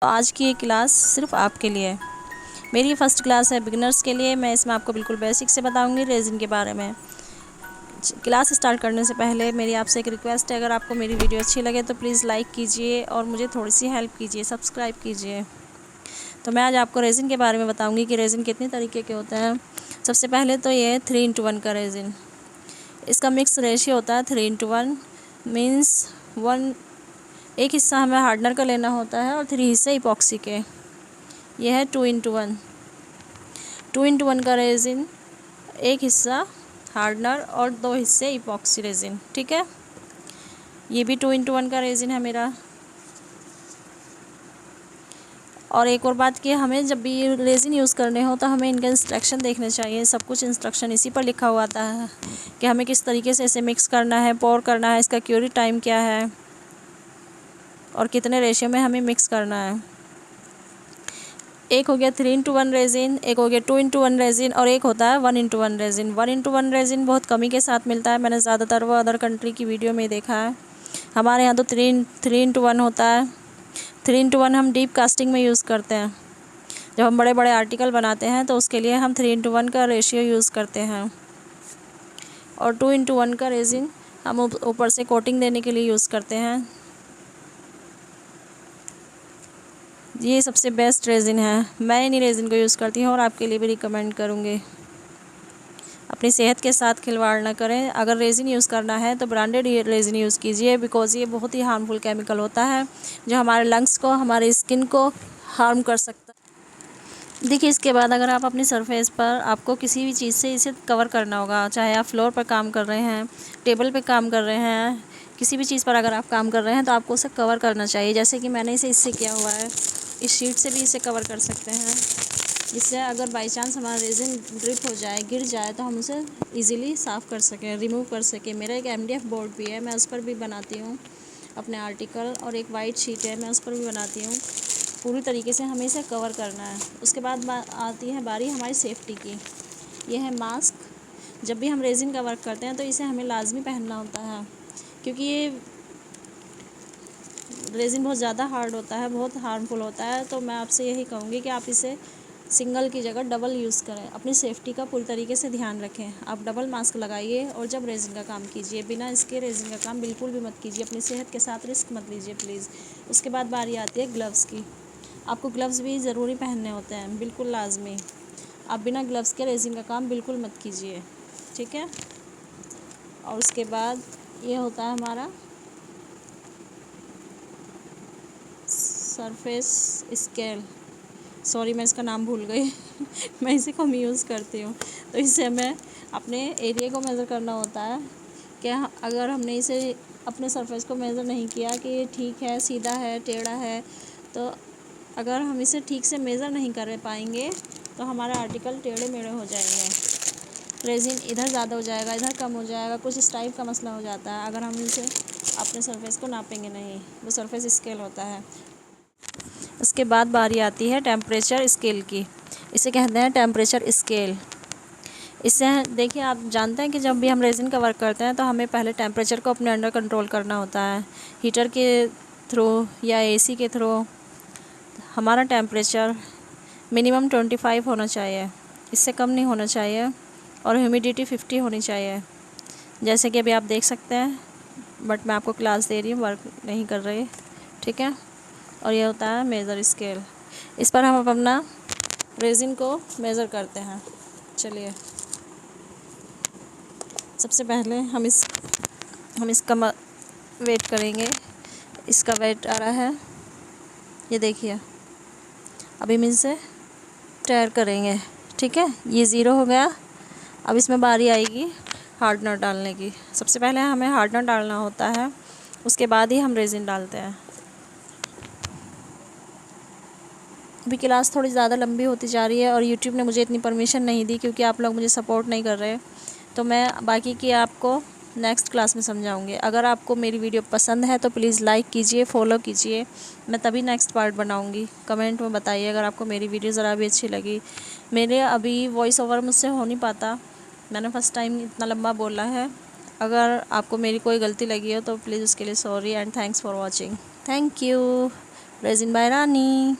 आज की ये क्लास सिर्फ आपके लिए है। मेरी फर्स्ट क्लास है बिगिनर्स के लिए। मैं इसमें आपको बिल्कुल बेसिक से बताऊंगी रेजिन के बारे में। क्लास स्टार्ट करने से पहले मेरी आपसे एक रिक्वेस्ट है, अगर आपको मेरी वीडियो अच्छी लगे तो प्लीज़ लाइक कीजिए और मुझे थोड़ी सी हेल्प कीजिए, सब्सक्राइब कीजिए। तो मैं आज आपको रेजिन के बारे में बताऊँगी कि रेजिन कितने तरीके के होते हैं। सबसे पहले तो ये 3:1 का रेजिन। इसका मिक्स रेशियो होता है 3:1, मीन्स एक हिस्सा हमें हार्डनर का लेना होता है और 3 हिस्से इपॉक्सी के। यह है 2:1। 2:1 का रेजिन, एक हिस्सा हार्डनर और 2 हिस्से इपॉक्सी रेजिन। ठीक है, ये भी 2:1 का रेजिन है मेरा। और एक और बात कि हमें जब भी ये रेजिन यूज़ करने हो तो हमें इनके इंस्ट्रक्शन देखने चाहिए। सब कुछ इंस्ट्रक्शन इसी पर लिखा हुआ आता है कि हमें किस तरीके से इसे मिक्स करना है, पोर करना है, इसका क्यूरी टाइम क्या है और कितने रेशियो में हमें मिक्स करना है। एक हो गया 3:1 रेजिन, एक हो गया 2:1 रेजिन और एक होता है 1:1 रेजिन। 1:1 रेजिन बहुत कमी के साथ मिलता है। मैंने ज़्यादातर वो अदर कंट्री की वीडियो में देखा है। हमारे यहाँ तो 3:1 होता है। 3:1 हम डीप कास्टिंग में यूज़ करते हैं। जब हम बड़े बड़े आर्टिकल बनाते हैं तो उसके लिए हम 3:1 का रेशियो यूज़ करते हैं। और 2:1 का रेजिन हम ऊपर से कोटिंग देने के लिए यूज़ करते हैं। ये सबसे बेस्ट रेजिन है। मैं इन्हीं रेजिन को यूज़ करती हूँ और आपके लिए भी रिकमेंड करूँगी। अपनी सेहत के साथ खिलवाड़ ना करें। अगर रेजिन यूज़ करना है तो ब्रांडेड रेजिन यूज़ कीजिए, बिकॉज़ ये बहुत ही हार्मफुल केमिकल होता है जो हमारे लंग्स को, हमारी स्किन को हार्म कर सकता है। देखिए, इसके बाद अगर आप अपनी सरफेस पर आपको किसी भी चीज़ से इसे कवर करना होगा, चाहे आप फ्लोर पर काम कर रहे हैं, टेबल पे काम कर रहे हैं, किसी भी चीज़ पर अगर आप काम कर रहे हैं तो आपको उसे कवर करना चाहिए। जैसे कि मैंने इसे इससे किया हुआ है, इस शीट से भी इसे कवर कर सकते हैं। इससे अगर बाई चांस हमारा रेजिन ड्रिप हो जाए, गिर जाए, तो हम उसे इजीली साफ़ कर सकें, रिमूव कर सकें। मेरा एक MDF बोर्ड भी है, मैं उस पर भी बनाती हूँ अपने आर्टिकल, और एक वाइट शीट है, मैं उस पर भी बनाती हूँ। पूरी तरीके से हमें इसे कवर करना है। उसके बाद आती है बारी हमारी सेफ्टी की। यह है मास्क। जब भी हम रेजिन का वर्क करते हैं तो इसे हमें लाजमी पहनना होता है, क्योंकि ये रेजिन बहुत ज़्यादा हार्ड होता है, बहुत हार्मफुल होता है। तो मैं आपसे यही कहूँगी कि आप इसे सिंगल की जगह डबल यूज़ करें। अपनी सेफ्टी का पूरी तरीके से ध्यान रखें। आप डबल मास्क लगाइए और जब रेजिन का काम कीजिए, बिना इसके रेजिन का काम बिल्कुल भी मत कीजिए। अपनी सेहत के साथ रिस्क मत लीजिए प्लीज़। उसके बाद बारी आती है ग्लव्स की। आपको ग्लव्स भी ज़रूरी पहनने होते हैं, बिल्कुल लाजमी। आप बिना ग्लव्स के रेजिन का काम बिल्कुल मत कीजिए, ठीक है। और उसके बाद ये होता है हमारा सरफेस स्केल। सॉरी, मैं इसका नाम भूल गई मैं इसे कम यूज़ करती हूँ। तो इससे हमें अपने एरिया को मेज़र करना होता है कि अगर हमने इसे अपने सरफेस को मेज़र नहीं किया कि ये ठीक है, सीधा है, टेढ़ा है, तो अगर हम इसे ठीक से मेज़र नहीं कर पाएंगे तो हमारा आर्टिकल टेढ़े मेढ़े हो जाएंगे। रेजिन इधर ज़्यादा हो जाएगा, इधर कम हो जाएगा, कुछ इस टाइप का मसला हो जाता है अगर हम इसे अपने सरफेस को नापेंगे नहीं। वो सरफेस स्केल होता है। उसके बाद बारी आती है टेम्परेचर स्केल की। इसे कहते हैं टेम्परेचर स्केल। इससे देखिए, आप जानते हैं कि जब भी हम रेजिन का वर्क करते हैं तो हमें पहले टेम्परेचर को अपने अंडर कंट्रोल करना होता है। हीटर के थ्रू या AC के थ्रू हमारा टेम्परेचर मिनिमम 25 होना चाहिए, इससे कम नहीं होना चाहिए। और ह्यूमिडिटी 50 होनी चाहिए, जैसे कि अभी आप देख सकते हैं। बट मैं आपको क्लास दे रही हूँ, वर्क नहीं कर रही, ठीक है। और ये होता है मेज़र स्केल। इस पर हम अपना रेजिन को मेज़र करते हैं। चलिए, सबसे पहले हम इसका वेट करेंगे। इसका वेट आ रहा है, ये देखिए। अभी हम इसे टेयर करेंगे, ठीक है। ये 0 हो गया। अब इसमें बारी आएगी हार्डनर डालने की। सबसे पहले हमें हार्डनर डालना होता है, उसके बाद ही हम रेजिन डालते हैं। अभी क्लास थोड़ी ज़्यादा लंबी होती जा रही है और YouTube ने मुझे इतनी परमिशन नहीं दी, क्योंकि आप लोग मुझे सपोर्ट नहीं कर रहे। तो मैं बाकी की आपको नेक्स्ट क्लास में समझाऊंगी। अगर आपको मेरी वीडियो पसंद है तो प्लीज़ लाइक कीजिए, फॉलो कीजिए। मैं तभी नेक्स्ट पार्ट बनाऊंगी। कमेंट में बताइए अगर आपको मेरी वीडियो ज़रा भी अच्छी लगी। मेरे अभी वॉइस ओवर मुझसे हो नहीं पाता, मैंने फ़र्स्ट टाइम इतना लंबा बोला है। अगर आपको मेरी कोई गलती लगी हो तो प्लीज़ उसके लिए sorry and thanks for watching. Thank you. रेजिन बाय रानी।